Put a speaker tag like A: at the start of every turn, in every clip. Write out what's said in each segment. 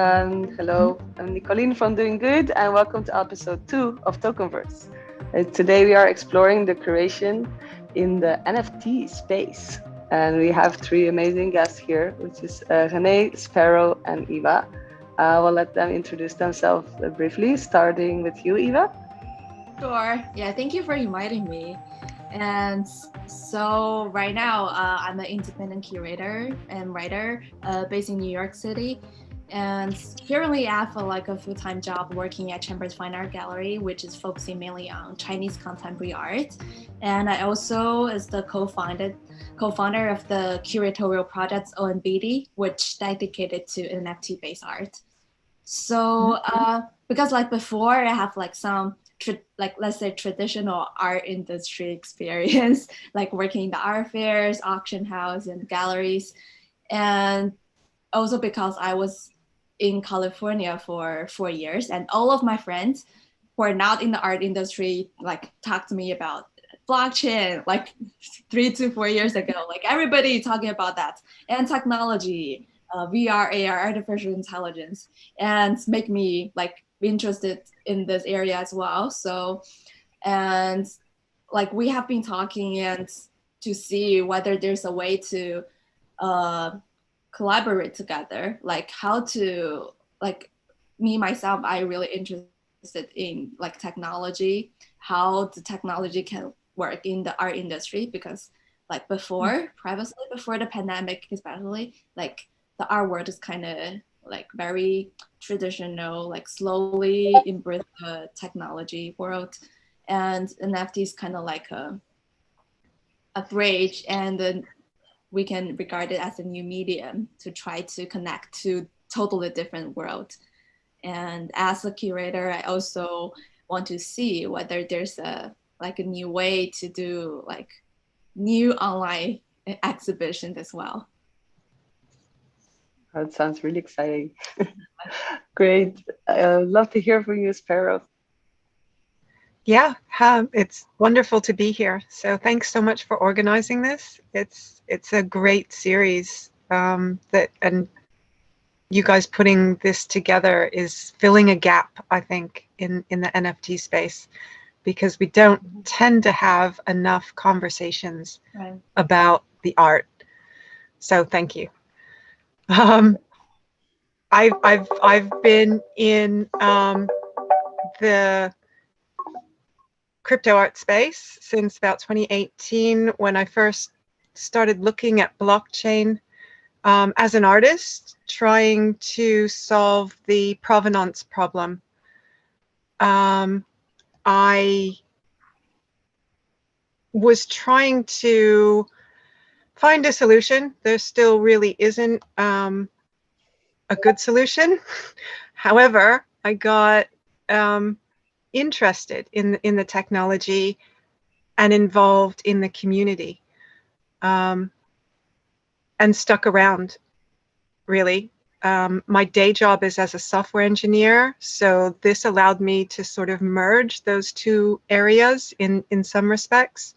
A: Hello, I'm Nicoline from DoinGud, and welcome to episode 2 of Tokenverse. Today we are exploring the curation in the NFT space. And we have three amazing guests here, which is Renee, Sparrow, and Eva. We'll let them introduce themselves briefly, starting with you, Eva.
B: Sure. Yeah, thank you for inviting me. And so right now, I'm an independent curator and writer based in New York City. And currently I have a full-time job working at Chambers Fine Art Gallery, which is focusing mainly on Chinese contemporary art. And I also is the co-founder of the curatorial project ONBD, which dedicated to NFT-based art. So because before I have some let's say traditional art industry experience, like working in the art fairs, auction house, and galleries, and also because I was in California for 4 years, and all of my friends who are not in the art industry talked to me about blockchain 3 to 4 years ago. Everybody talking about that, and technology, VR, AR, artificial intelligence, and make me interested in this area as well. So, and we have been talking and to see whether there's a way to collaborate together, how to me myself, I really interested in technology, how the technology can work in the art industry, because before the pandemic especially, the art world is kind of very traditional, slowly embrace the technology world, and NFT is kind of a bridge, and then we can regard it as a new medium to try to connect to totally different world. And as a curator, I also want to see whether there's a new way to do new online exhibitions as well.
A: That sounds really exciting. Great. Love to hear from you, Sparrow.
C: Yeah, it's wonderful to be here. So thanks so much for organizing this. It's a great series and you guys putting this together is filling a gap, I think, in the NFT space, because we don't tend to have enough conversations about the art. So thank you. I've been in the crypto art space since about 2018, when I first started looking at blockchain as an artist, trying to solve the provenance problem. I was trying to find a solution. There still really isn't a good solution. However, I got interested in the technology and involved in the community, and stuck around, really. My day job is as a software engineer, so this allowed me to sort of merge those two areas in some respects,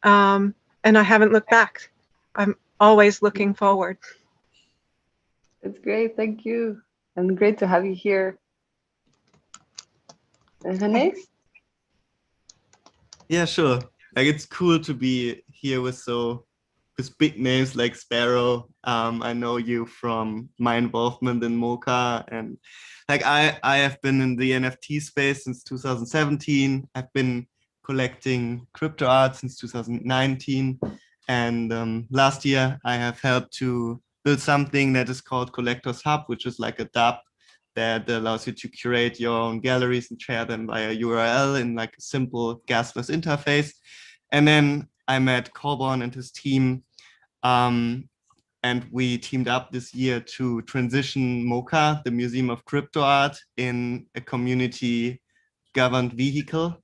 C: and I haven't looked back. I'm always looking forward.
A: It's great, thank you, and great to have you here. Renee?
D: Yeah, sure. It's cool to be here with big names like Sparrow. I know you from my involvement in Mocha, and I have been in the NFT space since 2017. I've been collecting crypto art since 2019, and last year I have helped to build something that is called Collectors Hub, which is like a DApp that allows you to curate your own galleries and share them via URL in a simple gasless interface. And then I met Corbon and his team, and we teamed up this year to transition MoCA, the Museum of Crypto Art, in a community governed vehicle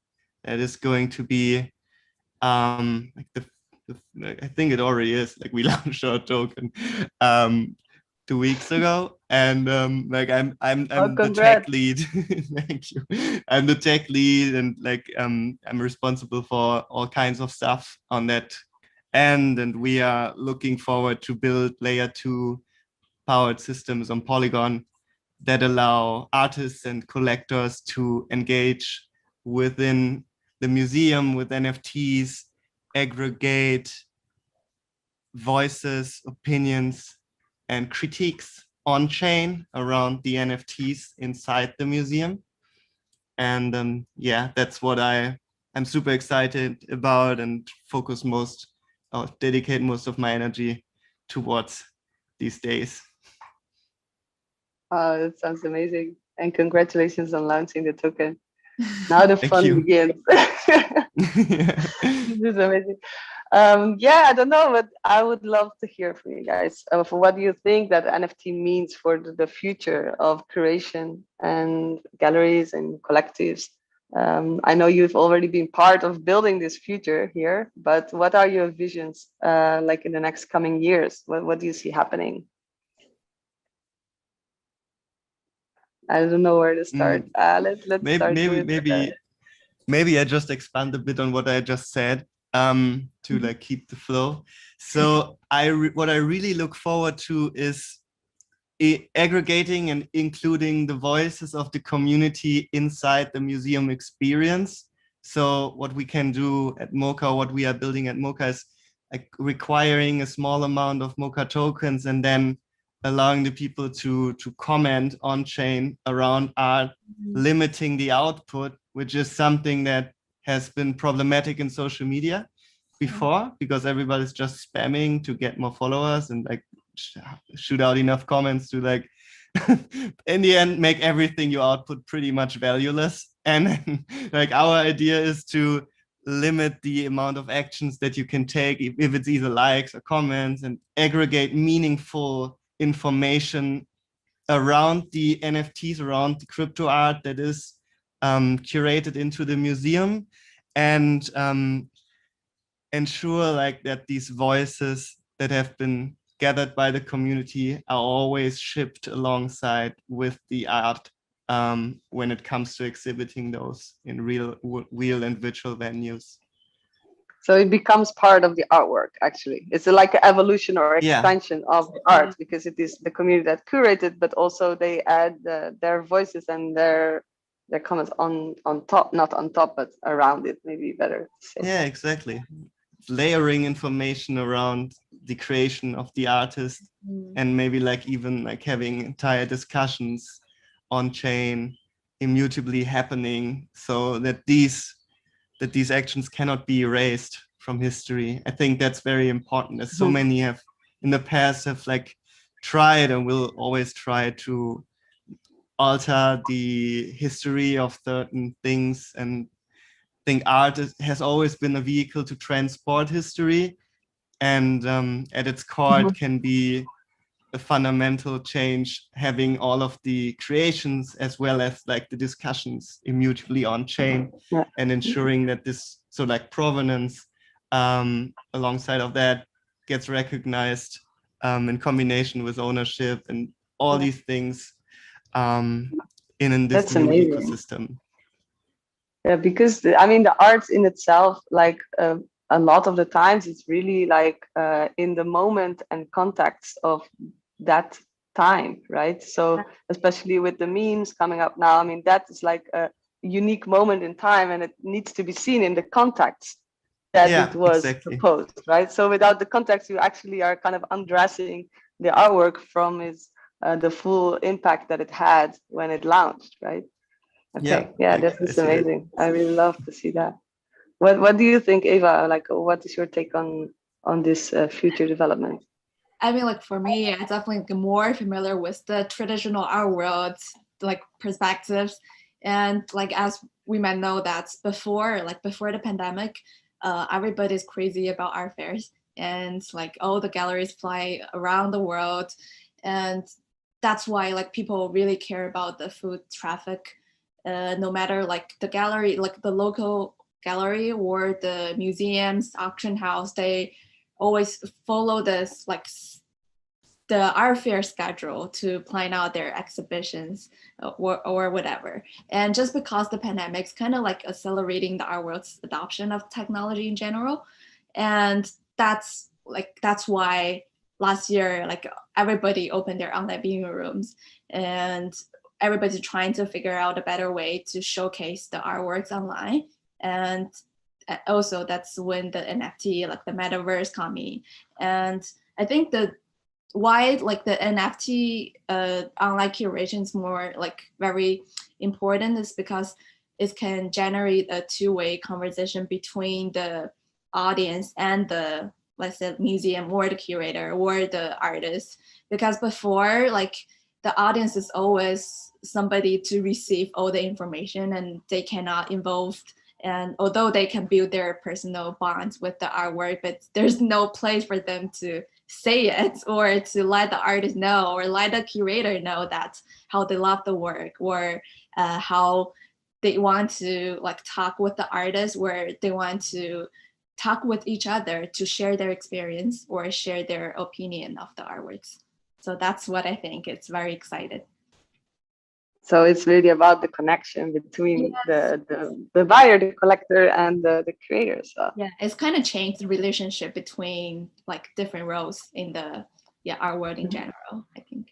D: that is going to be I think it already is, we launched our token 2 weeks ago, and I'm the tech lead. Thank you. I'm the tech lead, and I'm responsible for all kinds of stuff on that end, and we are looking forward to build layer 2 powered systems on Polygon that allow artists and collectors to engage within the museum with NFTs, aggregate voices, opinions, and critiques on chain around the NFTs inside the museum. And yeah, that's what I'm super excited about and focus most or dedicate most of my energy towards these days.
A: Oh, that sounds amazing. And congratulations on launching the token. Now the
D: Thank
A: fun
D: you.
A: begins.
D: Yeah.
A: This is amazing. Yeah, I don't know, but I would love to hear from you guys. For what do you think that NFT means for the future of curation and galleries and collectives? I know you've already been part of building this future here, but what are your visions like in the next coming years? What do you see happening? I don't know where to start. Let's start with
D: maybe I just expand a bit on what I just said to like keep the flow. So what I really look forward to is aggregating and including the voices of the community inside the museum experience. So what we can do at Mocha, what we are building at Mocha is like requiring a small amount of Mocha tokens and then allowing the people to comment on chain around art, limiting the output, which is something that has been problematic in social media before because everybody's just spamming to get more followers and like shoot out enough comments to like in the end make everything you output pretty much valueless. And like our idea is to limit the amount of actions that you can take if it's either likes or comments and aggregate meaningful information around the NFTs, around the crypto art that is curated into the museum, and ensure like that these voices that have been gathered by the community are always shipped alongside with the art when it comes to exhibiting those in real and virtual venues.
A: So it becomes part of the artwork, actually. It's like an evolution or expansion of the art because it is the community that curated, but also they add their voices and their comments on top, not on top, but around it, maybe better to say.
D: Yeah, exactly. Layering information around the creation of the artist and maybe like even like having entire discussions on chain immutably happening so that these actions cannot be erased from history. I think that's very important, as so many have in the past have like tried and will always try to alter the history of certain things. And I think art has always been a vehicle to transport history, and at its core it can be a fundamental change, having all of the creations as well as like the discussions immutably on chain and ensuring that this, so like provenance alongside of that gets recognized in combination with ownership and all these things in this new ecosystem.
A: Yeah, because I mean the arts in itself, like a lot of the times it's really like in the moment and context of that time, right? So especially with the memes coming up now, I mean that is like a unique moment in time and it needs to be seen in the context that it was proposed, right? So without the context, you actually are kind of undressing the artwork from its the full impact that it had when it launched, right? Okay, yeah, this is amazing. I really love to see that. What do you think, Eva? Like, what is your take on this future development?
B: I mean, like for me, I'm definitely more familiar with the traditional art world, like perspectives, and like as we might know that before the pandemic, everybody's crazy about art fairs, and like all the galleries fly around the world, and that's why like people really care about the foot traffic. No matter like the gallery, like the local gallery or the museums, auction house, they always follow this like the art fair schedule to plan out their exhibitions or whatever. And just because the pandemic's kind of like accelerating the art world's adoption of technology in general, and that's why last year, like everybody opened their online viewing rooms, and everybody's trying to figure out a better way to showcase the artworks online. And also that's when the NFT, like the metaverse, coming. And I think why like the NFT online curation is more like very important is because it can generate a two-way conversation between the audience and the, let's say, museum or the curator or the artist. Because before, like, the audience is always somebody to receive all the information, and they cannot involve. And although they can build their personal bonds with the artwork, but there's no place for them to say it or to let the artist know or let the curator know that how they love the work, or how they want to like talk with the artist, where they want to talk with each other to share their experience or share their opinion of the artworks. So that's what I think. It's very exciting.
A: So it's really about the connection between the buyer, the collector, and the creator. So
B: yeah, it's kind of changed the relationship between like different roles in the art world in general, I think.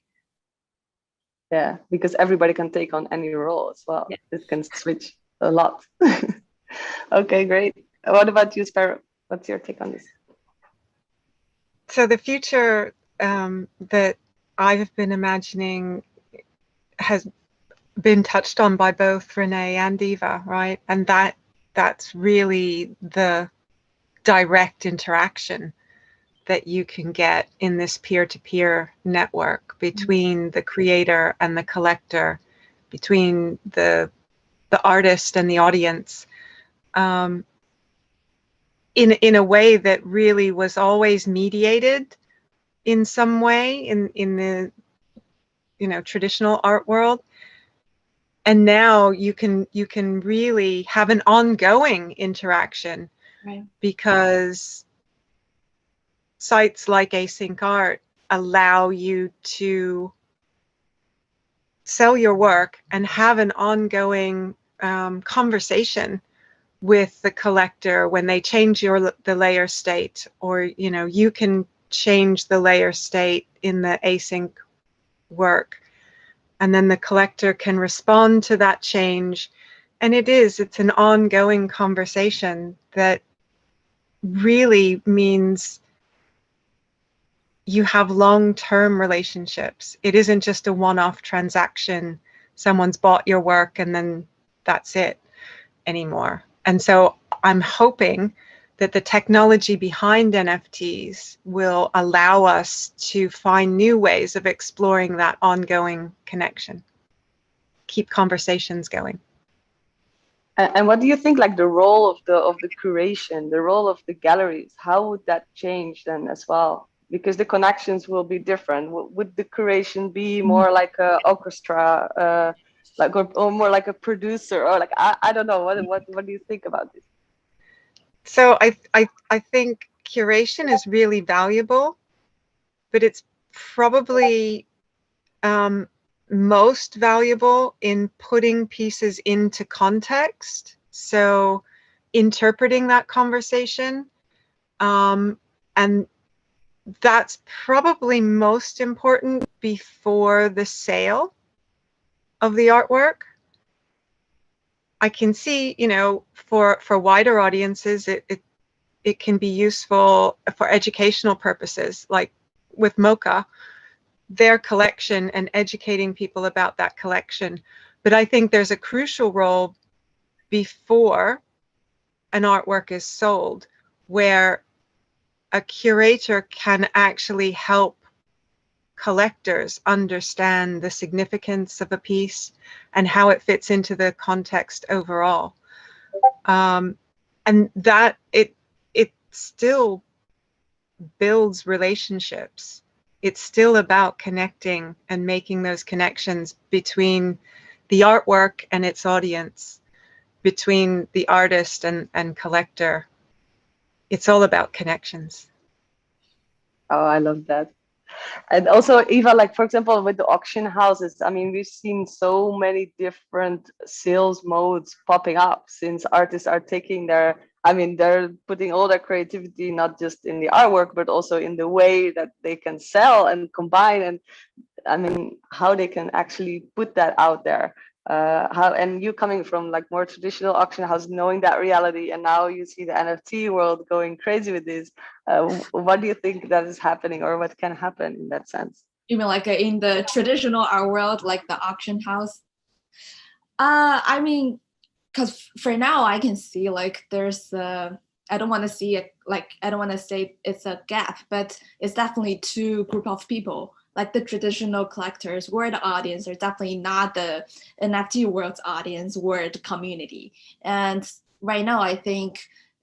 A: Yeah, because everybody can take on any role as well. Yeah. It can switch a lot. Okay, great. What about you, Sparrow? What's your take on this?
C: So the future that I've been imagining has been touched on by both Renee and Eva, right? And that's really the direct interaction that you can get in this peer-to-peer network between the creator and the collector, between the artist and the audience, in a way that really was always mediated in some way in the traditional art world. And now you can really have an ongoing interaction,
B: right?
C: Because sites like Async Art allow you to sell your work and have an ongoing conversation with the collector when they change the layer state, or you can change the layer state in the async work, and then the collector can respond to that change. And it's an ongoing conversation that really means you have long-term relationships. It isn't just a one-off transaction. Someone's bought your work and then that's it anymore. And so I'm hoping that the technology behind NFTs will allow us to find new ways of exploring that ongoing connection, keep conversations going.
A: And what do you think, like the role of the curation, the role of the galleries, how would that change then as well? Because the connections will be different. Would the curation be more like an orchestra, or more like a producer, or like I don't know. What do you think about this?
C: So I think curation is really valuable, but it's probably most valuable in putting pieces into context. So interpreting that conversation, and that's probably most important before the sale of the artwork. I can see, for wider audiences, it can be useful for educational purposes, like with MoCA, their collection, and educating people about that collection. But I think there's a crucial role before an artwork is sold, where a curator can actually help collectors understand the significance of a piece and how it fits into the context overall. And that it still builds relationships. It's still about connecting and making those connections between the artwork and its audience, between the artist and collector. It's all about connections.
A: Oh, I love that. And also, Eva, like for example, with the auction houses, I mean, we've seen so many different sales modes popping up since artists are taking their I mean, they're putting all their creativity not just in the artwork, but also in the way that they can sell and combine, and I mean, how they can actually put that out there. How, and you coming from like more traditional auction house, knowing that reality, and now you see the NFT world going crazy with this. What do you think that is happening, or what can happen in that sense?
B: You mean like in the traditional art world, like the auction house? I mean, because for now I can see like there's I don't want to see it like I don't want to say it's a gap, but it's definitely two group of people. Like the traditional collectors were the audience, are definitely not the NFT world's audience, were the community. And right now, I think,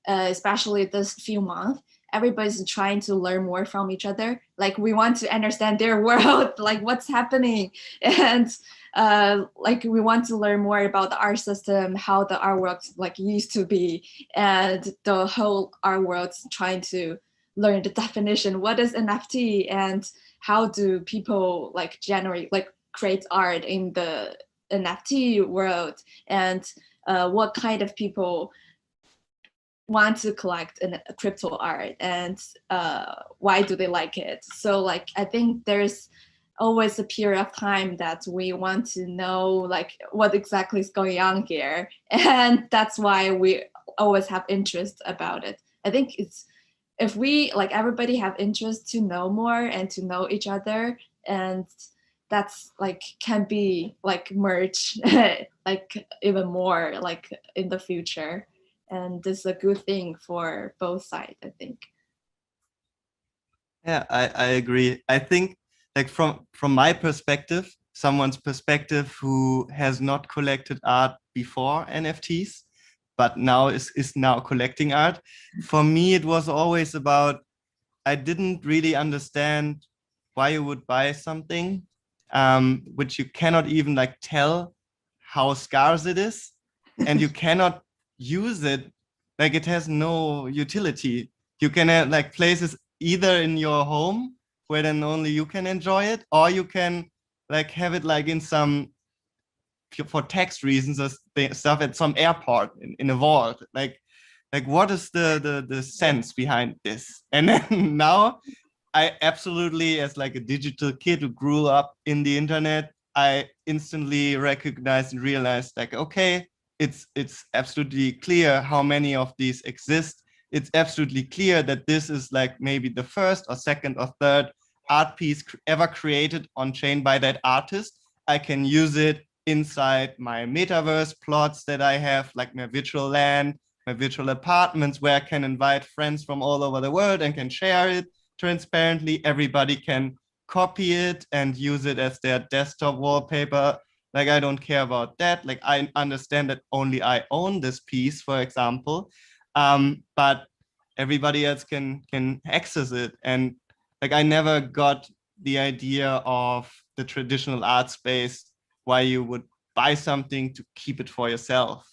B: especially this few months, everybody's trying to learn more from each other. Like we want to understand their world, like what's happening, and like we want to learn more about the art system, how the art world like used to be, and the whole art world's trying to learn the definition. What is NFT, and how do people like generate, like create art in the NFT world, and what kind of people want to collect a crypto art, and why do they like it? So like I think there's always a period of time that we want to know like what exactly is going on here, and that's why we always have interest about it. I think it's, if we like everybody have interest to know more and to know each other, and that's like can be like merge like even more like in the future, and this is a good thing for both sides, I think.
D: Yeah, I agree. I think like from my perspective, someone's perspective who has not collected art before NFTs, but now is now collecting art. For me, it was always about, I didn't really understand why you would buy something, which you cannot even like tell how scarce it is, and you cannot use it. Like it has no utility. You can have like places either in your home where then only you can enjoy it, or you can like have it like in some, for tax reasons or stuff at some airport in a vault. Like what is the sense behind this? And then now I absolutely, as like a digital kid who grew up in the internet, I instantly recognized and realized like, okay, it's absolutely clear how many of these exist. It's absolutely clear that this is like maybe the first or second or third art piece ever created on chain by that artist. I can use it inside my metaverse plots that I have, like my virtual land, my virtual apartments, where I can invite friends from all over the world and can share it transparently. Everybody can copy it and use it as their desktop wallpaper. Like, I don't care about that. Like, I understand that only I own this piece, for example, but everybody else can access it. And like, I never got the idea of the traditional art space, why you would buy something to keep it for yourself.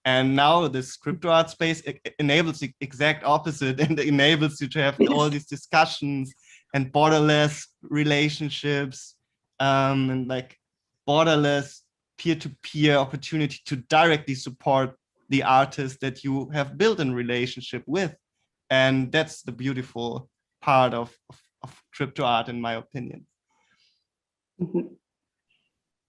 D: And now this crypto art space enables the exact opposite, and enables you to have all these discussions and borderless relationships, and like borderless peer-to-peer opportunity to directly support the artist that you have built in relationship with. And that's the beautiful part of crypto art, in my opinion.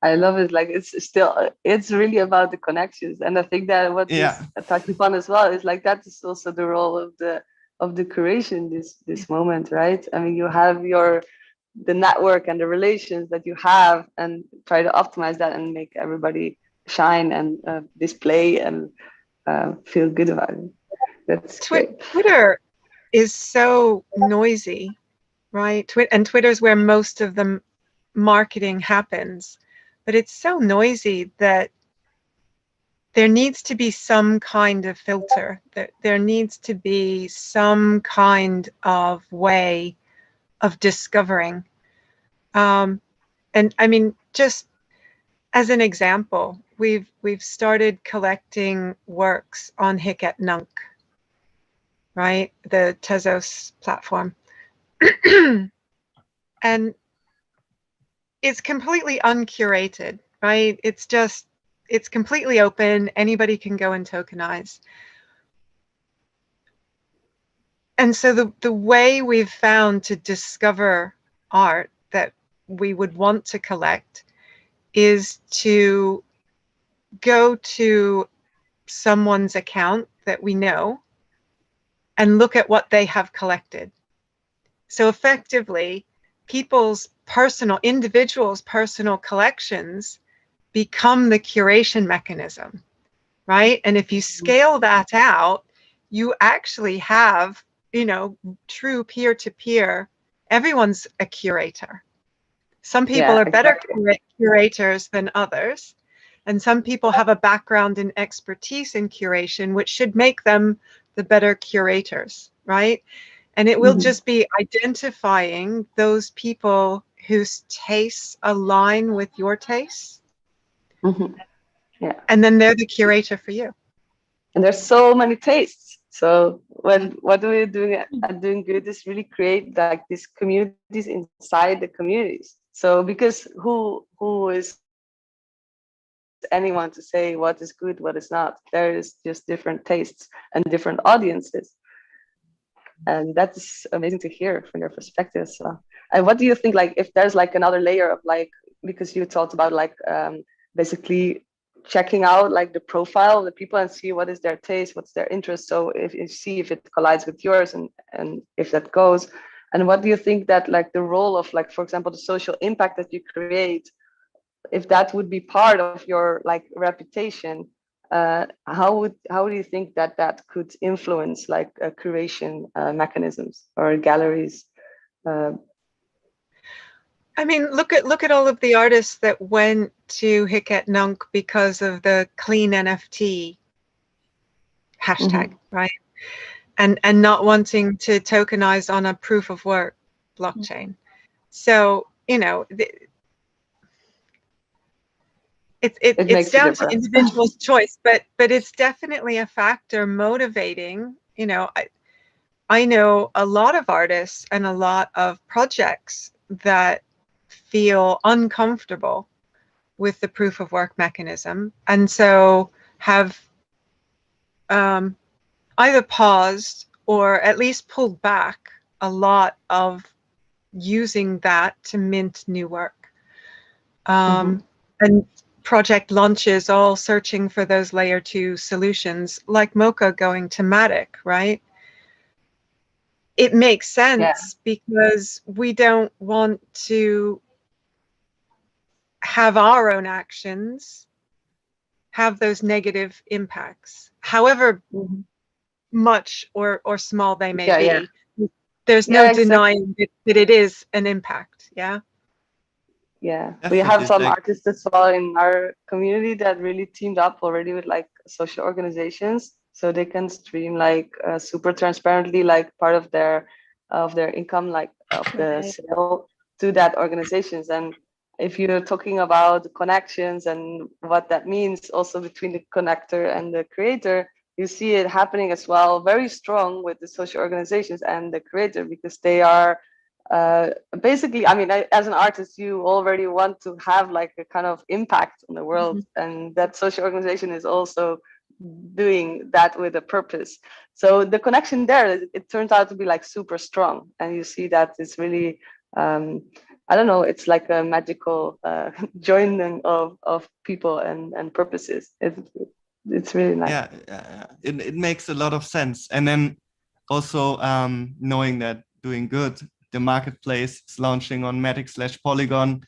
A: I love it. Like it's really about the connections, and I think that what is touched upon as well is like that is also the role of the curation this moment, right? I mean, you have the network and the relations that you have, and try to optimize that and make everybody shine and display and feel good about it. That's great.
C: Twitter is so noisy, right? And Twitter's where most of the marketing happens. But it's so noisy that there needs to be some kind of filter. There needs to be some kind of way of discovering. And I mean, just as an example, we've started collecting works on Hic Nunc, right? The Tezos platform. And it's completely uncurated, right? It's completely open. Anybody can go and tokenize. And so the way we've found to discover art that we would want to collect is to go to someone's account that we know and look at what they have collected. So effectively, individuals' personal collections become the curation mechanism, right? And if you scale that out, you actually have, true peer-to-peer, everyone's a curator. Some people are better curators than others. And some people have a background in expertise in curation, which should make them the better curators, right? And it will just be identifying those people whose tastes align with your tastes.
A: Yeah.
C: And then they're the curator for you.
A: And there's so many tastes. So what we're doing at DoinGud is really create like these communities inside the communities. So because who is anyone to say what is good, what is not? There is just different tastes and different audiences. And that's amazing to hear from your perspective as well. And what do you think, like, if there's like another layer of like, because you talked about like basically checking out like the profile of the people and see what is their taste, what's their interest. So if you see if it collides with yours and if that goes. And what do you think that like the role of like, for example, the social impact that you create, if that would be part of your like reputation, how do you think that could influence like curation mechanisms or galleries?
C: I mean, look at all of the artists that went to Hiket Nunk because of the clean NFT hashtag, right? And not wanting to tokenize on a proof of work blockchain. So, it's down to individual's choice, but it's definitely a factor motivating. I know a lot of artists and a lot of projects that feel uncomfortable with the proof of work mechanism, and so have either paused or at least pulled back a lot of using that to mint new work. And project launches all searching for those layer 2 solutions, like Mocha going to Matic, right? It makes sense because we don't want to have our own actions have those negative impacts, however much or small they may be. There's no denying that it is an impact.
A: We have some artists as well in our community that really teamed up already with like social organizations, so they can stream like super transparently like part of their income, like of the sale to that organizations. And if you're talking about connections and what that means also between the connector and the creator, you see it happening as well, very strong with the social organizations and the creator, because they are basically, I mean, as an artist, you already want to have like a kind of impact on the world, and that social organization is also doing that with a purpose. So the connection there, it turns out to be like super strong, and you see that it's really I don't know, it's like a magical joining of people and purposes. It's really nice.
D: It makes a lot of sense. And then also knowing that DoinGud, the marketplace, is launching on Matic/Polygon,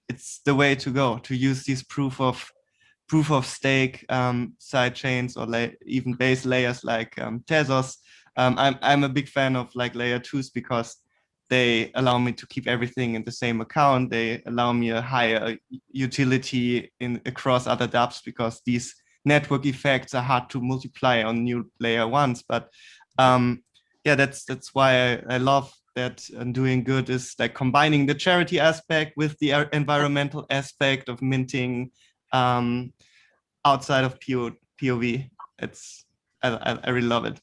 D: it's the way to go, to use these proof of stake side chains or even base layers like Tezos. I'm a big fan of like layer 2s because they allow me to keep everything in the same account. They allow me a higher utility across other dApps because these network effects are hard to multiply on new layer 1s. But that's why I love that DoinGud is like combining the charity aspect with the environmental aspect of minting outside of POV. I really love it.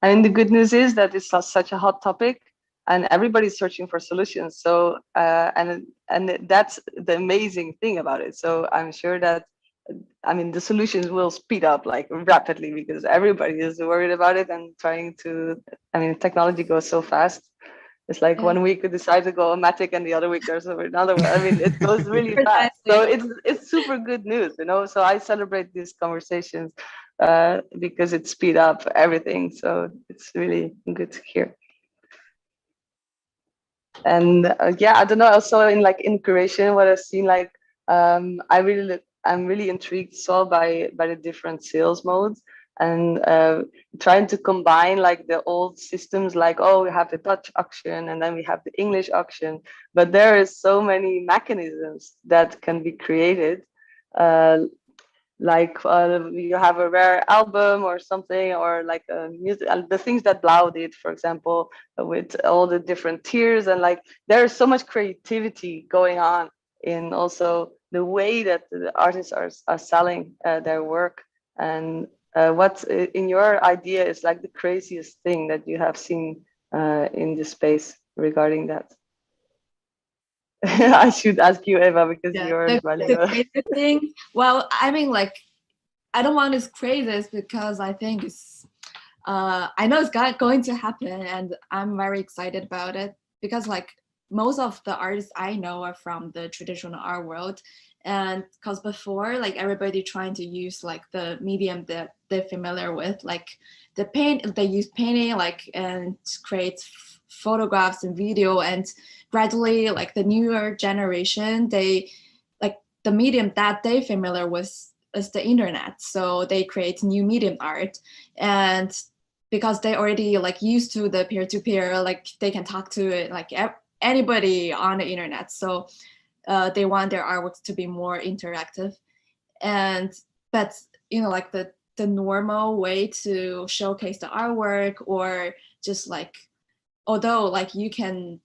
A: I mean, the good news is that it's such a hot topic, and everybody's searching for solutions. So and that's the amazing thing about it. So I'm sure that I mean, the solutions will speed up like rapidly because everybody is worried about it and trying to, I mean, technology goes so fast. It's like one week we decide to go Matic and the other week there's another one. I mean, it goes really fast. So it's super good news, you know. So I celebrate these conversations because it speed up everything. So it's really good to hear. And yeah, I don't know. Also in curation, what I've seen, like I'm really intrigued by the different sales modes and trying to combine like the old systems, like, oh, we have the Dutch auction and then we have the English auction, but there is so many mechanisms that can be created. You have a rare album or something, or like music, the things that Blau did, for example, with all the different tiers, and like there's so much creativity going on in also the way that the artists are selling their work. And what in your idea is like the craziest thing that you have seen in this space regarding that? I should ask you, Eva, because you're
B: the crazy thing. Well, I mean, like, I don't want to crazy this because I think it's, I know it's going to happen, and I'm very excited about it because, like, most of the artists I know are from the traditional art world, and because before, like, everybody trying to use like the medium that they're familiar with, like the paint, they use painting, like, and create photographs and video, and gradually, like, the newer generation, they like the medium that they familiar with is the internet, so they create new medium art. And because they already like used to the peer-to-peer, like they can talk to it like anybody on the internet, so they want their artworks to be more interactive. And but you know, like the normal way to showcase the artwork, or just like, although like you can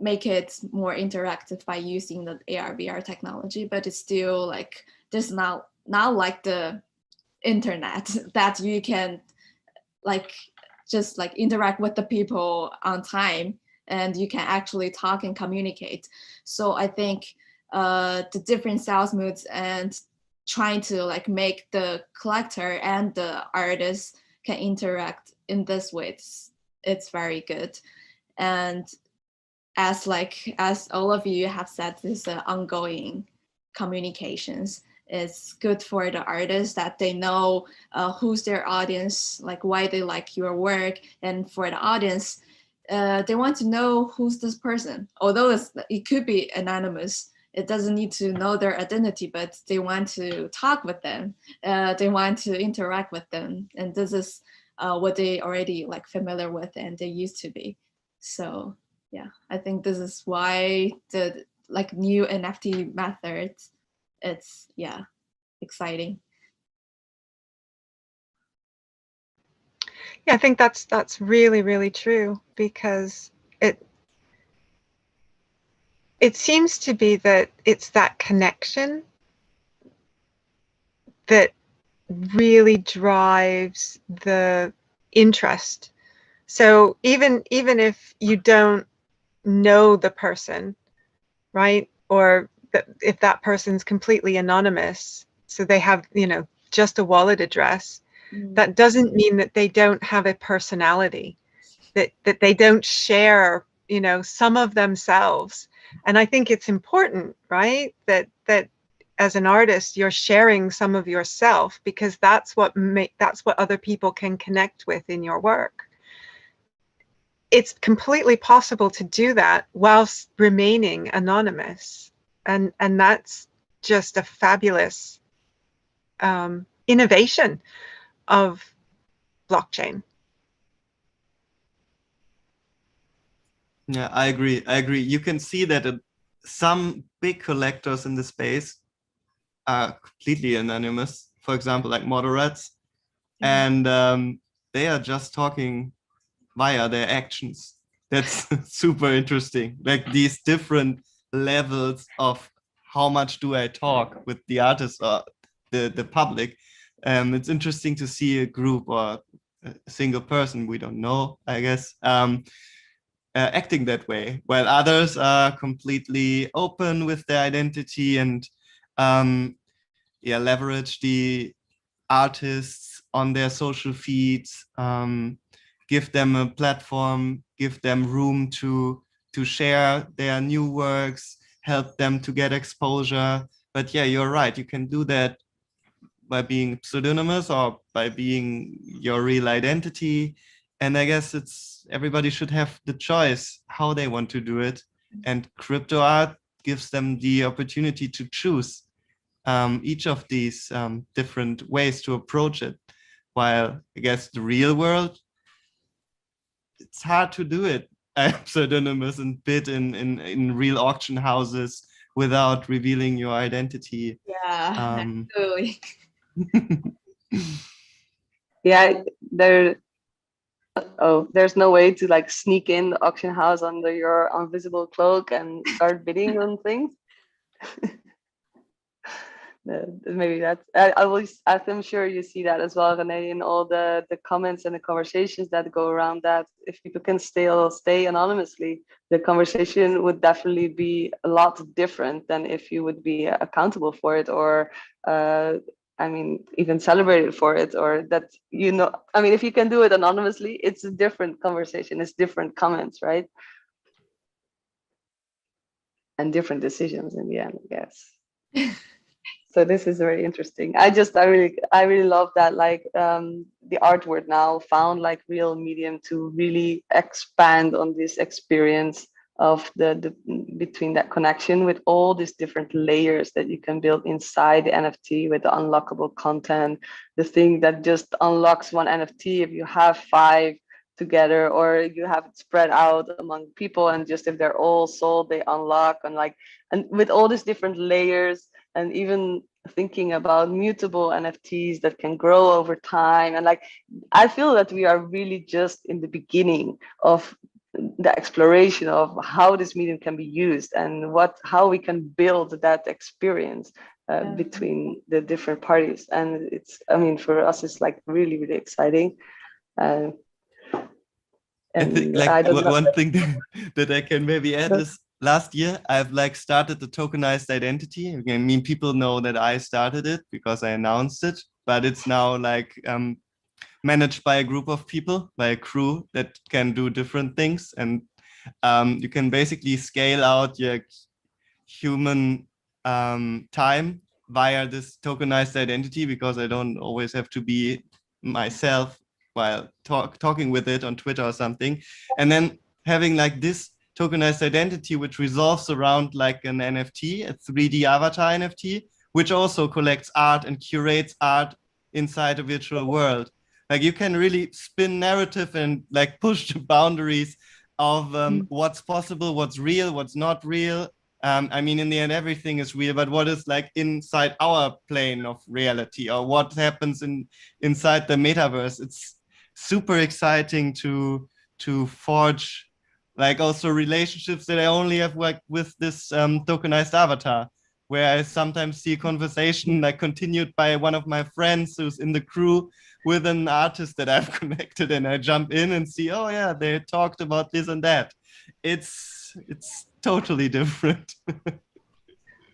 B: make it more interactive by using the AR VR technology, but it's still like there's not like the internet that you can like just like interact with the people on time and you can actually talk and communicate. So I think the different sales moods and trying to like make the collector and the artist can interact in this way, it's very good. And as all of you have said, this is ongoing communications. It's good for the artists that they know who's their audience, like why they like your work, and for the audience, they want to know who's this person. Although it could be anonymous, it doesn't need to know their identity, but they want to talk with them. They want to interact with them, and this is what they already like familiar with and they used to be. So yeah, I think this is why the like new NFT methods, it's exciting.
C: Yeah, I think that's really, really true, because it seems to be that it's that connection that really drives the interest. So even if you don't know the person, right, or if that person's completely anonymous, so they have, you know, just a wallet address, that doesn't mean that they don't have a personality, that they don't share, you know, some of themselves. And I think it's important, right, that as an artist you're sharing some of yourself, because that's what other people can connect with in your work. It's completely possible to do that whilst remaining anonymous, and that's just a fabulous innovation of blockchain.
D: Yeah, I agree. You can see that some big collectors in the space are completely anonymous. For example, like moderates, and they are just talking via their actions. That's super interesting. Like these different levels of how much do I talk with the artist or the public. It's interesting to see a group or a single person, we don't know, I guess, acting that way, while others are completely open with their identity and leverage the artists on their social feeds, give them a platform, give them room to share their new works, help them to get exposure. But yeah, you're right. You can do that by being pseudonymous or by being your real identity. And I guess everybody should have the choice how they want to do it. And crypto art gives them the opportunity to choose each of these different ways to approach it. While I guess the real world, it's hard to do it pseudonymous and bid in real auction houses without revealing your identity.
B: Yeah, absolutely.
A: Yeah, there's no way to like sneak in the auction house under your invisible cloak and start bidding on things. Maybe that's, I'm sure you see that as well, René, in all the comments and the conversations that go around that. If people can still stay anonymously, the conversation would definitely be a lot different than if you would be accountable for it, or I mean, even celebrated for it, or that, you know, I mean, if you can do it anonymously, it's a different conversation, it's different comments, right? And different decisions in the end, I guess. So this is very interesting. I really love that, like the art world now found like real medium to really expand on this experience of the between that connection with all these different layers that you can build inside the NFT with the unlockable content, the thing that just unlocks one NFT if you have 5 together, or you have it spread out among people, and just if they're all sold, they unlock, and with all these different layers. And even thinking about mutable NFTs that can grow over time. And like, I feel that we are really just in the beginning of the exploration of how this medium can be used and how we can build that experience between the different parties. And it's, I mean, for us, it's like really, really exciting. And
D: I think like one thing that I can maybe add is, last year, I've like started the tokenized identity. I mean, people know that I started it because I announced it, but it's now like managed by a group of people, by a crew that can do different things. And you can basically scale out your human time via this tokenized identity, because I don't always have to be myself while talking with it on Twitter or something. And then having like this tokenized identity, which resolves around like an NFT, a 3D avatar NFT, which also collects art and curates art inside a virtual world. Like, you can really spin narrative and like push the boundaries of what's possible, what's real, what's not real. I mean, in the end, everything is real, but what is like inside our plane of reality, or what happens inside the metaverse? It's super exciting to forge like also relationships that I only have like with this tokenized avatar, where I sometimes see a conversation like continued by one of my friends who's in the crew with an artist that I've connected, and I jump in and see, oh yeah, they talked about this and that. It's totally different.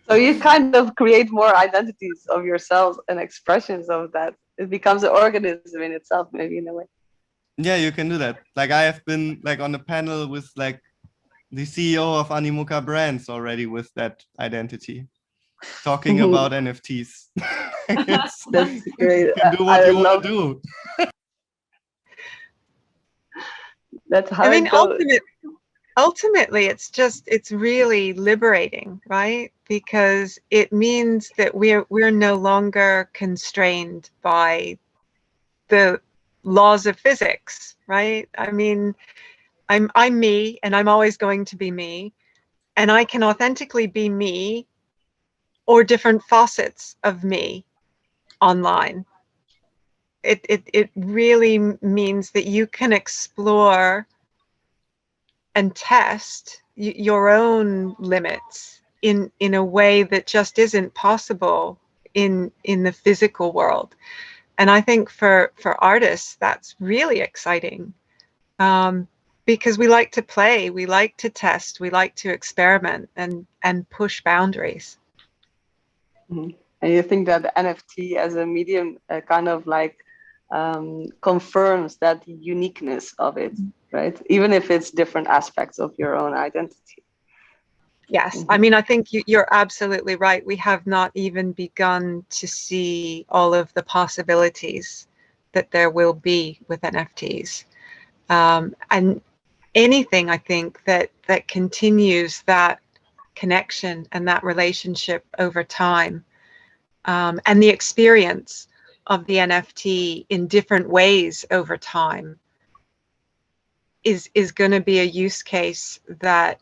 A: So you kind of create more identities of yourselves and expressions of that. It becomes an organism in itself, maybe, in a way.
D: Yeah, you can do that. Like, I have been like on a panel with like the CEO of Animoca Brands already with that identity, talking about NFTs.
A: That's great.
D: You can do what you want to do.
A: That's how
C: I mean,
A: it goes.
C: ultimately, it's really liberating, right? Because it means that we're no longer constrained by the laws of physics, right? I mean, I'm me, and I'm always going to be me, and I can authentically be me or different facets of me online. It really means that you can explore and test your own limits in a way that just isn't possible in the physical world. And I think for artists, that's really exciting, because we like to play, we like to test, we like to experiment and push boundaries.
A: Mm-hmm. And you think that the NFT as a medium kind of like confirms that uniqueness of it, right? Even if it's different aspects of your own identity.
C: Yes, I mean, I think you're absolutely right. We have not even begun to see all of the possibilities that there will be with NFTs. And anything, I think, that continues that connection and that relationship over time, and the experience of the NFT in different ways over time is going to be a use case that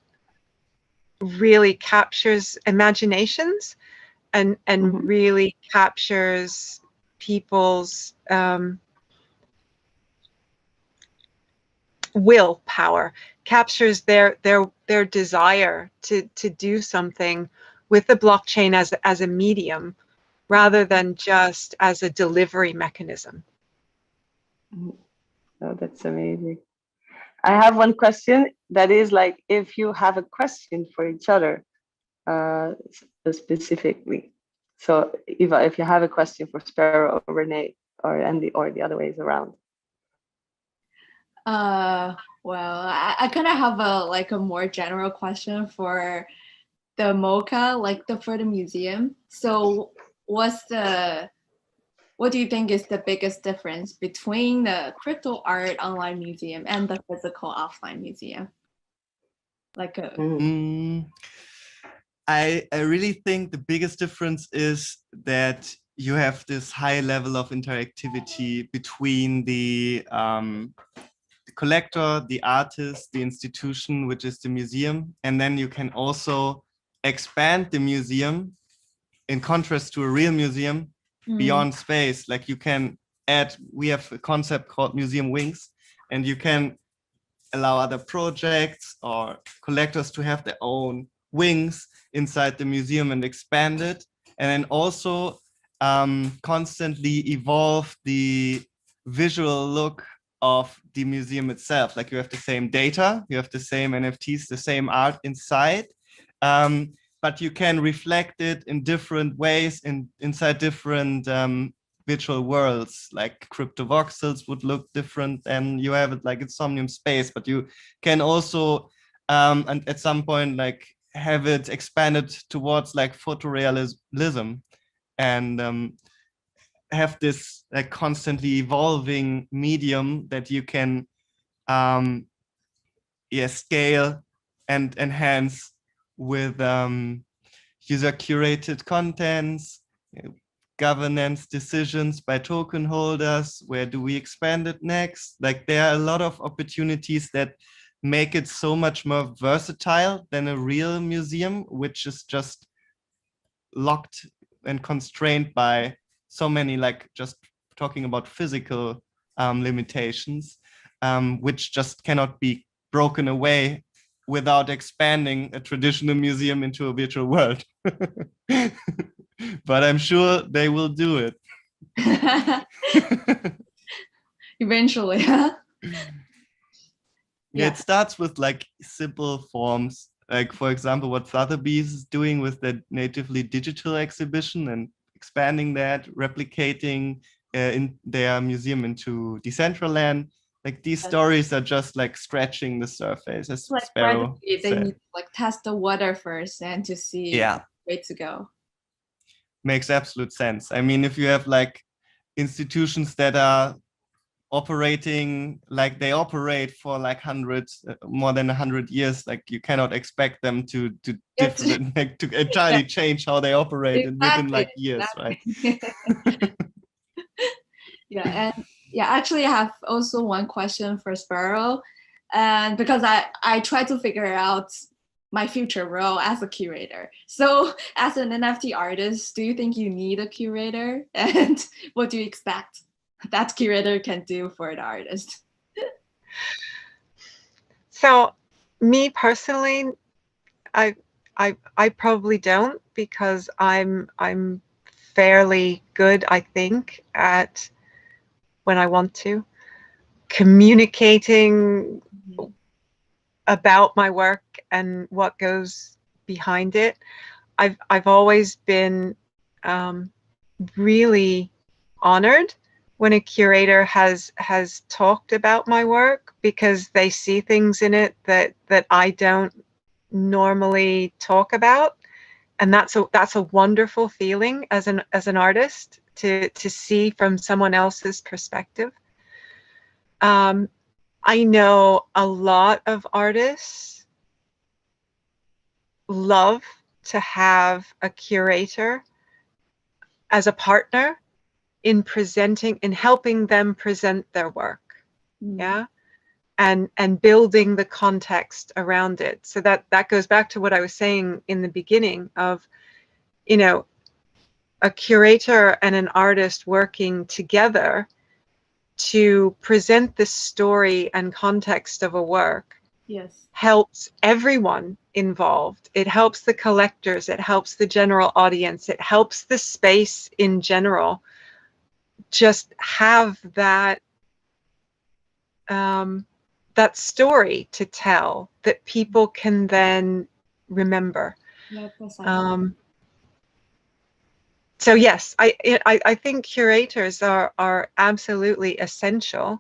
C: really captures imaginations and really captures people's willpower, captures their desire to do something with the blockchain as a medium rather than just as a delivery mechanism.
A: Oh, that's amazing. I have one question that is like, if you have a question for each other, specifically. So Eva, if you have a question for Sparrow or Renee or Andy, or the other ways around.
B: Well, I kind of have a more general question for the MoCA, for the museum. So what do you think is the biggest difference between the crypto art online museum and the physical offline museum?
D: I really think the biggest difference is that you have this high level of interactivity between the collector, the artist, the institution, which is the museum. And then you can also expand the museum in contrast to a real museum beyond space. Like you can add, we have a concept called museum wings, and you can allow other projects or collectors to have their own wings inside the museum and expand it. And then also constantly evolve the visual look of the museum itself. Like you have the same data, you have the same NFTs, the same art inside, but you can reflect it in different ways inside different virtual worlds. Like crypto voxels would look different than you have it like in Somnium Space, but you can also and at some point like have it expanded towards like photorealism and have this like constantly evolving medium that you can scale and enhance with user curated contents, governance decisions by token holders. Where do we expand it next? Like there are a lot of opportunities that make it so much more versatile than a real museum, which is just locked and constrained by so many, like just talking about physical limitations, which just cannot be broken away without expanding a traditional museum into a virtual world. But I'm sure they will do it.
B: Eventually.
D: Yeah, it starts with like simple forms, like for example, what Sotheby's is doing with their natively digital exhibition and expanding that, replicating in their museum into Decentraland. Like these stories are just like scratching the surface, as
B: like
D: Sparrow
B: they
D: said.
B: need to like test the water first and to see where to go.
D: Makes absolute sense. I mean, if you have like institutions that are operating like they operate for like more than 100 years, like you cannot expect them to different like to entirely change how they operate within like years, right?
B: And actually I have also one question for Sparrow, and because I try to figure out my future role as a curator. So as an NFT artist, do you think you need a curator, and what do you expect that curator can do for the artist?
C: So me personally, I probably don't, because I'm fairly good, I think, at, when I want to, communicating about my work and what goes behind it. I've always been really honored when a curator has talked about my work, because they see things in it that I don't normally talk about, and that's a wonderful feeling as an artist to see from someone else's perspective. I know a lot of artists love to have a curator as a partner in helping them present their work. Yeah. And building the context around it. So that goes back to what I was saying in the beginning of, a curator and an artist working together to present the story and context of a work.
B: Yes.
C: Helps everyone involved. It helps the collectors, it helps the general audience, it helps the space in general just have that that story to tell that people can then remember.
B: Yeah, precisely.
C: So yes, I think curators are absolutely essential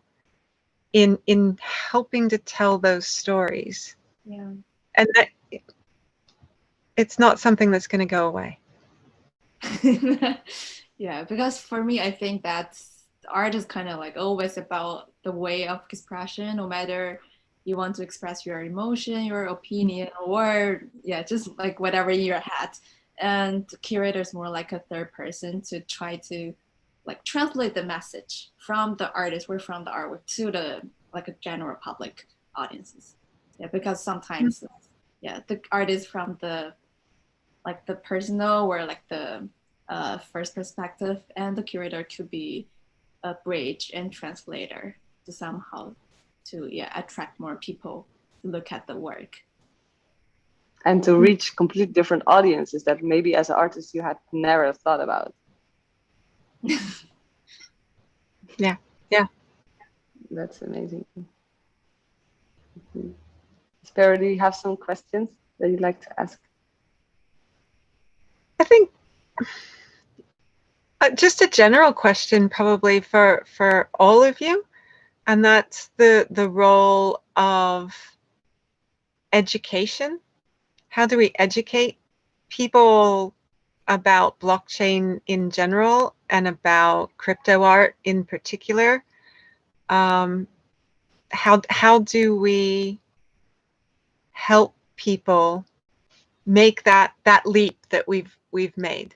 C: in helping to tell those stories.
B: Yeah.
C: And that it's not something that's going to go away.
B: Yeah, because for me, I think that art is kind of like always about the way of expression, no matter you want to express your emotion, your opinion, or yeah, just like whatever in your head. And curator is more like a third person to try to like translate the message from the artist or from the artwork to the like a general public audiences. Yeah, because sometimes yeah, the artist from the like the personal or like the first perspective, and the curator could be a bridge and translator to somehow to attract more people to look at the work
A: and to reach complete different audiences that maybe as an artist you had never thought about.
C: Yeah
A: That's amazing. Sparrow, do you have some questions that you'd like to ask?
C: I think just a general question probably for all of you, and that's the role of education. How do we educate people about blockchain in general and about crypto art in particular? How do we help people make that leap that we've made?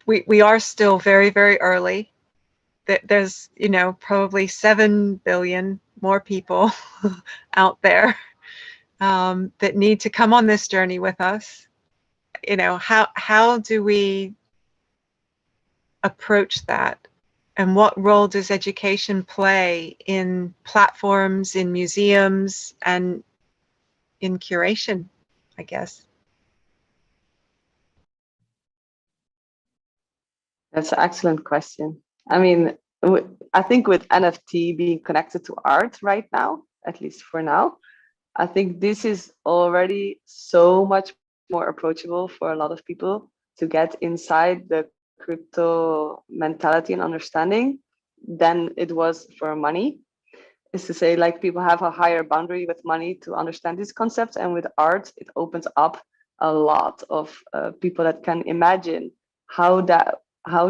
C: We are still very, very early. There's probably 7 billion more people out there that need to come on this journey with us. How do we approach that? And what role does education play in platforms, in museums, and in curation, I guess?
A: That's an excellent question. I mean, I think with NFT being connected to art right now, at least for now, I think this is already so much more approachable for a lot of people to get inside the crypto mentality and understanding than it was for money. Is to say, like, people have a higher boundary with money to understand these concepts, and with art, it opens up a lot of people that can imagine how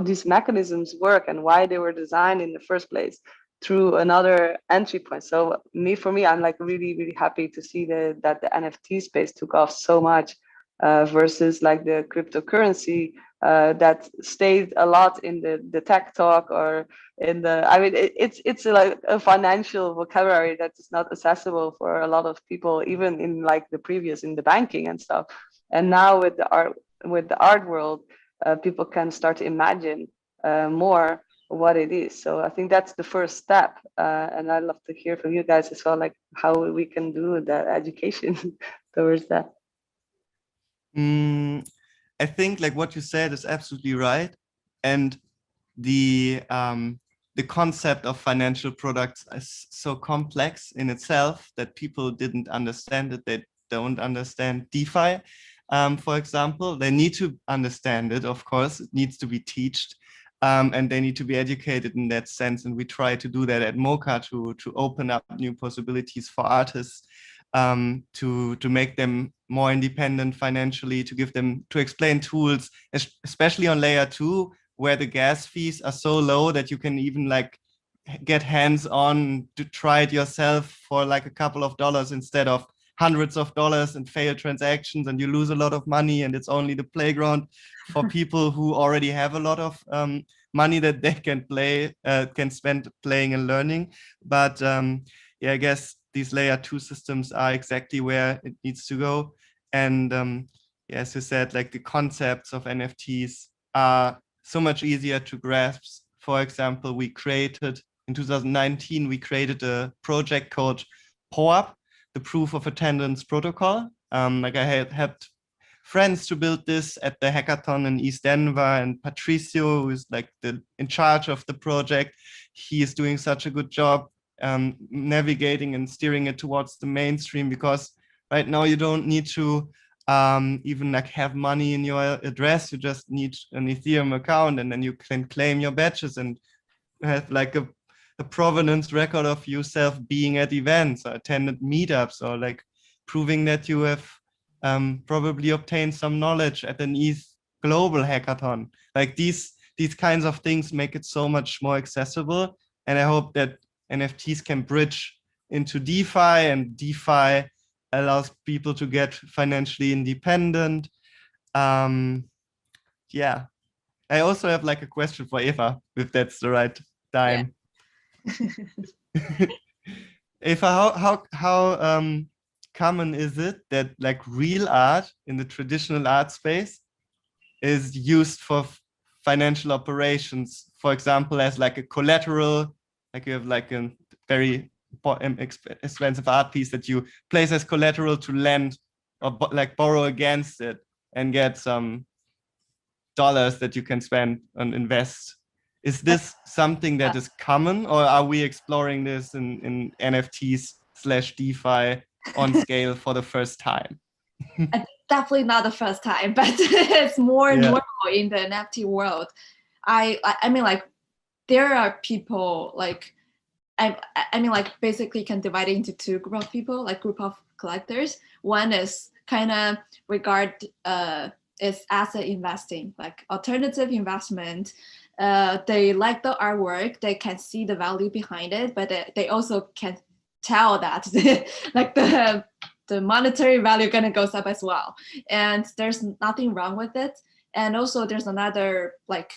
A: these mechanisms work and why they were designed in the first place through another entry point. So for me, I'm like really, really happy to see that the NFT space took off so much versus like the cryptocurrency that stayed a lot in the tech talk or in the, I mean, it's like a financial vocabulary that is not accessible for a lot of people, even in like in the banking and stuff. And now with the art world, people can start to imagine more what it is. So I think that's the first step. And I'd love to hear from you guys as well, like how we can do that education towards that.
D: I think like what you said is absolutely right. And the concept of financial products is so complex in itself that people didn't understand it. They don't understand DeFi. for example, they need to understand it, of course, it needs to be taught, and they need to be educated in that sense. And we try to do that at Mocha to open up new possibilities for artists, to make them more independent financially, to give them, to explain tools, especially on layer 2, where the gas fees are so low that you can even like get hands-on to try it yourself for like a couple of dollars instead of hundreds of dollars and failed transactions, and you lose a lot of money, and it's only the playground for people who already have a lot of money that they can spend playing and learning. But yeah, I guess these layer 2 systems are exactly where it needs to go. And yeah, as you said, like the concepts of NFTs are so much easier to grasp. For example, in 2019, we created a project called POAP, the Proof of Attendance Protocol. Like I had helped friends to build this at the hackathon in East Denver, and Patricio, who is like in charge of the project, he is doing such a good job navigating and steering it towards the mainstream, because right now you don't need to even like have money in your address. You just need an Ethereum account, and then you can claim your badges and have like a provenance record of yourself being at events or attended meetups, or like proving that you have probably obtained some knowledge at an ETH global hackathon. Like these kinds of things make it so much more accessible. And I hope that NFTs can bridge into DeFi, and DeFi allows people to get financially independent. Yeah. I also have like a question for Eva, if that's the right time. Yeah. Eva, how common is it that like real art in the traditional art space is used for financial operations, for example, as like a collateral, like you have like a very expensive art piece that you place as collateral to lend or like borrow against it and get some dollars that you can spend and invest. Is this something that is common, or are we exploring this in NFTs/DeFi on scale for the first time?
B: Definitely not the first time, but it's more normal in the NFT world. I mean, like, there are people like, I mean, like, basically can divide it into two group of people, like group of collectors. One is kind of is asset investing, like alternative investment. They like the artwork, they can see the value behind it, but they also can tell that like the monetary value gonna goes up as well, and there's nothing wrong with it. And also there's another like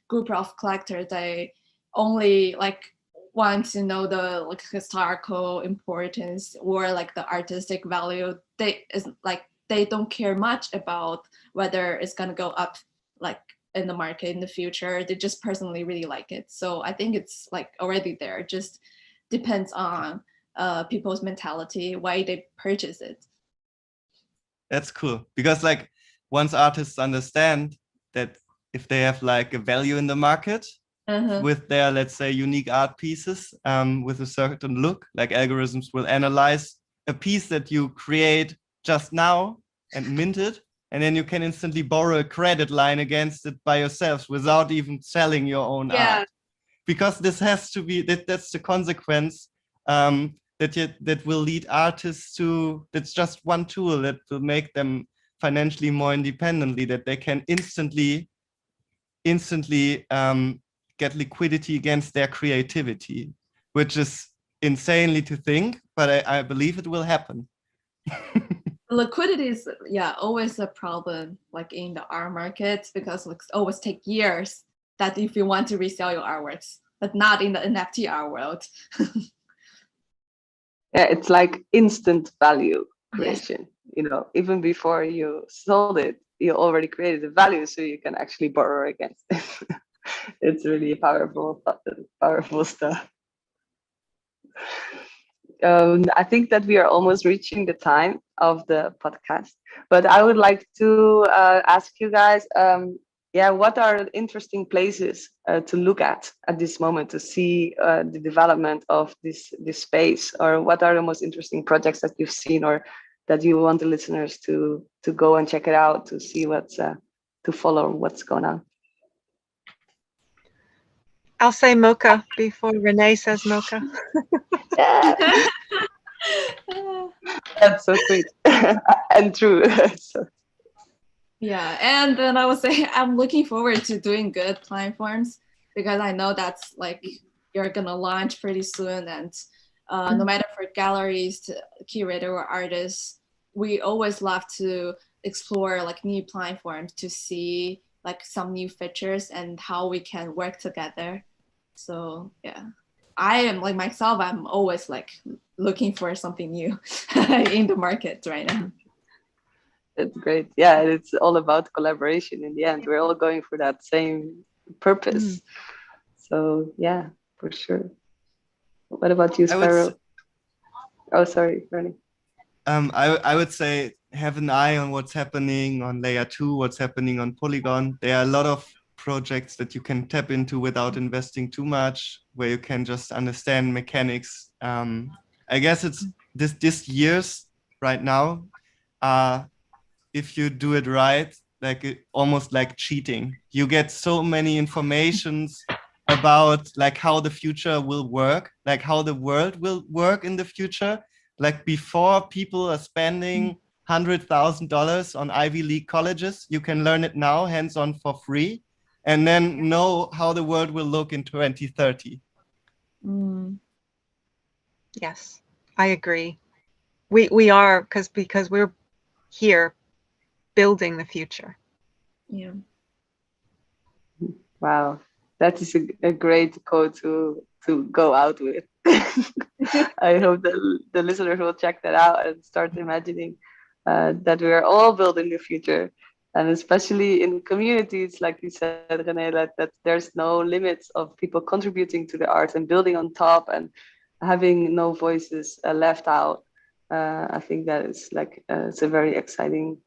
B: group of collectors, they only like want to know the like historical importance or like the artistic value. They don't care much about whether it's gonna go up like in the market in the future. They just personally really like it. So I think it's like already there. It just depends on people's mentality, why they purchase it.
D: That's cool, because like once artists understand that if they have like a value in the market with their, let's say, unique art pieces with a certain look, like algorithms will analyze a piece that you create just now and mint it, and then you can instantly borrow a credit line against it by yourselves without even selling your own art. Because this has to be, that's the consequence that will lead artists to, that's just one tool that will make them financially more independently, that they can instantly get liquidity against their creativity, which is insanely to think, but I believe it will happen.
B: Liquidity is always a problem, like in the art market, because it always take years that if you want to resell your artworks, but not in the NFT art world.
A: Yeah, it's like instant value creation. You know, even before you sold it, you already created the value, so you can actually borrow against it. It's really powerful stuff. I think that we are almost reaching the time of the podcast, but I would like to ask you guys, what are interesting places to look at this moment to see the development of this space, or what are the most interesting projects that you've seen, or that you want the listeners to go and check it out, to see what's to follow what's going on?
C: I'll say mocha before Renee says mocha.
A: Yeah, that's so sweet and true. So.
B: Yeah, and then I would say I'm looking forward to DoinGud platforms, because I know that's like you're gonna launch pretty soon, and no matter for galleries, to curator or artists, we always love to explore like new platforms to see like some new features and how we can work together. So yeah, I am like myself, I'm always like looking for something new in the market right now.
A: It's great. Yeah, it's all about collaboration in the end. We're all going for that same purpose. So yeah, for sure. What about you, Sparrow? Oh, sorry, Ronnie.
D: I would say have an eye on what's happening on layer 2, what's happening on Polygon. There are a lot of projects that you can tap into without investing too much, where you can just understand mechanics. I guess it's this year's right now. If you do it right, almost like cheating. You get so many informations about like how the future will work, like how the world will work in the future. Like before, people are spending $100,000 on Ivy League colleges. You can learn it now, hands-on, for free, and then know how the world will look in 2030.
C: Yes, I agree. We are because we're here building the future.
B: Yeah.
A: Wow, that is a great quote to go out with. I hope the listeners will check that out and start imagining that we are all building the future, and especially in communities, like you said, Renee, that there's no limits of people contributing to the art and building on top and having no voices left out. I think that is like it's a very exciting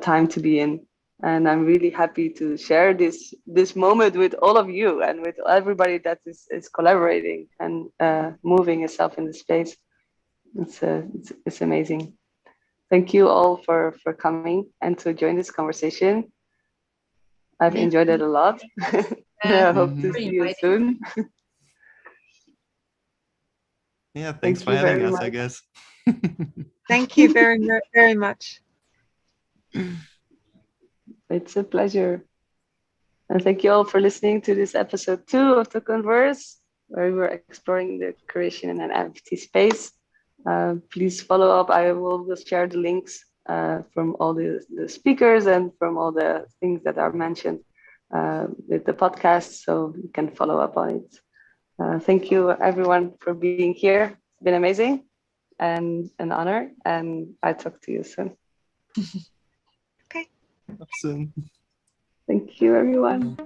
A: time to be in. And I'm really happy to share this moment with all of you and with everybody that is collaborating and moving itself in the space. It's amazing. Thank you all for coming and to join this conversation. I've enjoyed it a lot. I hope to see you soon.
D: Yeah, thanks for having us, I guess.
C: Thank you very, very much.
A: It's a pleasure. And thank you all for listening to this episode 2 of Tokenverse, where we were exploring the curation in an NFT space. Please follow up. I will share the links from all the speakers and from all the things that are mentioned with the podcast, so you can follow up on it. Thank you, everyone, for being here. It's been amazing and an honor, and I talk to you soon.
C: Okay.
D: Soon.
A: Thank you, everyone.